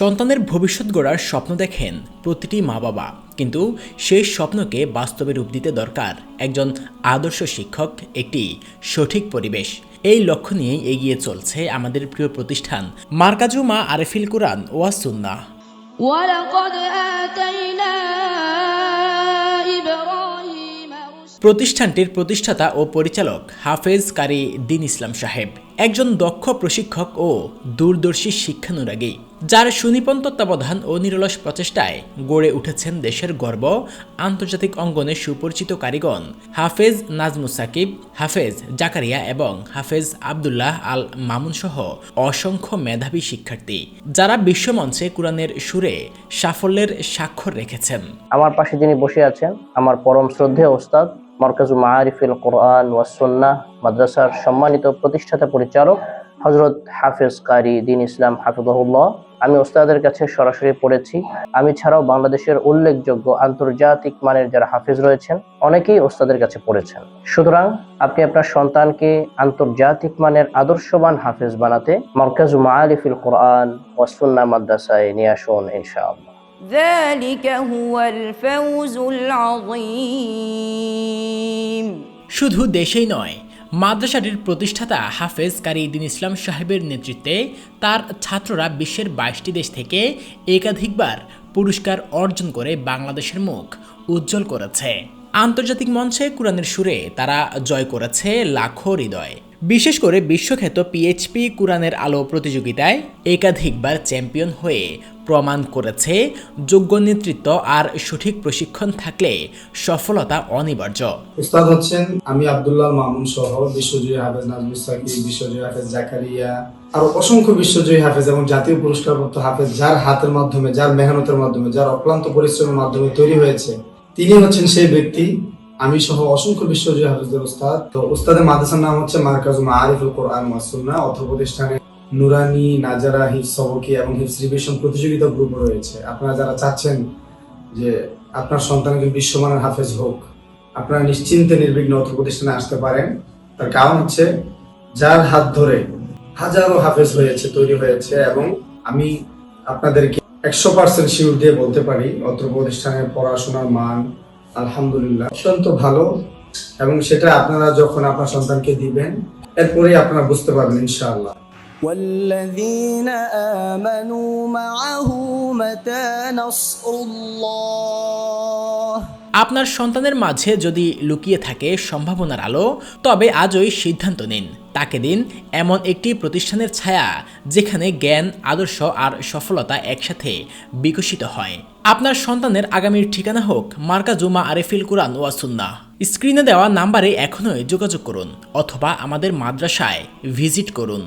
সন্তানের ভবিষ্যৎ গড়ার স্বপ্ন দেখেন প্রতিটি মা বাবা, কিন্তু সেই স্বপ্নকে বাস্তবে রূপ দিতে দরকার একজন আদর্শ শিক্ষক, একটি সঠিক পরিবেশ। এই লক্ষ্য নিয়েই এগিয়ে চলছে আমাদের প্রিয় প্রতিষ্ঠান মারকাজু মা আরেফিল কুরআন ওয়াস সুন্নাহ। প্রতিষ্ঠানটির প্রতিষ্ঠাতা ও পরিচালক হাফেজ কারি দ্বীন ইসলাম সাহেব একজন দক্ষ প্রশিক্ষক ও দূরদর্শী শিক্ষানুরাগী, যার সুনিপুণ তত্ত্বাবধান ও নিরলস প্রচেষ্টায় গড়ে উঠেছেন দেশের গর্ব আন্তর্জাতিক অঙ্গনে সুপরিচিত কারিগণ হাফেজ নাজমুস সাকিব, হাফেজ জাকারিয়া এবং হাফেজ আবদুল্লাহ আল মামুন সহ অসংখ্য মেধাবী শিক্ষার্থী, যারা বিশ্বমঞ্চে কুরআনের সুরে সাফল্যের স্বাক্ষর রেখেছেন। আমার পাশে যিনি বসে আছেন আমার পরম শ্রদ্ধেয় ওস্তাদ, মারকাজু মাআরিফিল কুরআন ওয়াস সুন্নাহ মাদ্রাসার সম্মানিত প্রতিষ্ঠাতা পরিচালক হযরত হাফেজ কারি দ্বীন ইসলাম হাফিজাহুল্লাহ। আমি ওস্তাদের কাছে সরাসরি পড়েছি। আমি ছাড়াও বাংলাদেশের উল্লেখযোগ্য আন্তর্জাতিক মানের যারা হাফেজ রয়েছেন অনেকেই ওস্তাদের কাছে পড়েছেন। সুতরাং আপনি আপনার সন্তানকে আন্তর্জাতিক মানের আদর্শবান হাফেজ বানাতে মারকাজু মাআরিফিল কুরআন ওয়াস সুন্নাহ মাদ্রাসায় নিয়ে আসুন ইনশাআল্লাহ। ذلك هو الفوز العظيم। শুধু দেশেই নয়, মাদ্রাসাটির প্রতিষ্ঠাতা হাফেজ কারি দ্বীন ইসলাম সাহেবের নেতৃত্বে তার ছাত্ররা বিশ্বের 22টি দেশ থেকে একাধিকবার পুরস্কার অর্জন করে বাংলাদেশের মুখ উজ্জ্বল করেছে। আন্তর্জাতিক মঞ্চে কুরআনের সুরে তারা জয় করেছে লাখো হৃদয়। বিশেষ করে বিশ্বখ্যাত পিএইচপি কুরআনের আলো প্রতিযোগিতায় একাধিকবার চ্যাম্পিয়ন হয়ে প্রমাণ করেছে যোগ্য নেতৃত্ব আর সঠিক প্রশিক্ষণ থাকলে সফলতা অনিবার্য। উস্তাদ হচ্ছেন আমি আব্দুল্লাহ মামুন সহ বিশ্বজয়ী হাফেজ নাজমুস সাকিব, বিশ্বজয়ী হাফেজ জাকারিয়া, আর অসংখ্য বিশ্বজয়ী হাফেজ এবং জাতীয় পুরস্কারপ্রাপ্ত হাফেজ, যার হাতের মাধ্যমে, যার মেহনতের মাধ্যমে, যার অক্লান্ত পরিশ্রমের মাধ্যমে তৈরি হয়েছে, তিনি হচ্ছেন সেই ব্যক্তি। আমি সহ অসংখ্য বিশ্বজয়ী হাফেজদের উস্তাদ। তো উস্তাদের মাদ্রাসার নাম হচ্ছে মারকাজু মাআরিফিল কুরআন ওয়াস সুন্নাহ। অর্থ প্রতিষ্ঠানে নুরানি, নাজারা, হিফজ সবকি এবং হিফজ রিভিশন প্রতিযোগিতা গ্রুপ রয়েছে। আপনারা যারা চাচ্ছেন যে আপনার সন্তানকে বিশ্বমানের হাফেজ হোক, আপনারা নিশ্চিন্তে নির্বিঘ্ন অর্থ প্রতিষ্ঠানে আসতে পারেন। তার কারণ হচ্ছে যার হাত ধরে হাজারো হাফেজ হয়েছে, তৈরি হয়েছে, এবং আমি আপনাদেরকে 100% শিওর দিয়ে বলতে পারি অত্র প্রতিষ্ঠানের পড়াশোনার মান আলহামদুলিল্লাহ অত্যন্ত ভালো, এবং সেটা আপনারা যখন আপনার সন্তানকে দিবেন এরপরেই আপনারা বুঝতে পারবেন ইনশাআল্লাহ। والذين آمنوا معه متى نصر الله। আপনার সন্তানের মাঝে যদি লুকিয়ে থাকে সম্ভাবনার আলো, তবে আজই সিদ্ধান্ত নিন, তাকে দিন এমন একটি প্রতিষ্ঠানের ছায়া যেখানে জ্ঞান, আদর্শ আর সফলতা একসাথে বিকশিত হয়। আপনার সন্তানের আগামীর ঠিকানা হোক মারকাজু মাআরিফিল কুরআন ওয়াস সুন্নাহ। স্ক্রিনে দেওয়া নাম্বারে এখনই যোগাযোগ করুন অথবা আমাদের মাদ্রাসায় ভিজিট করুন।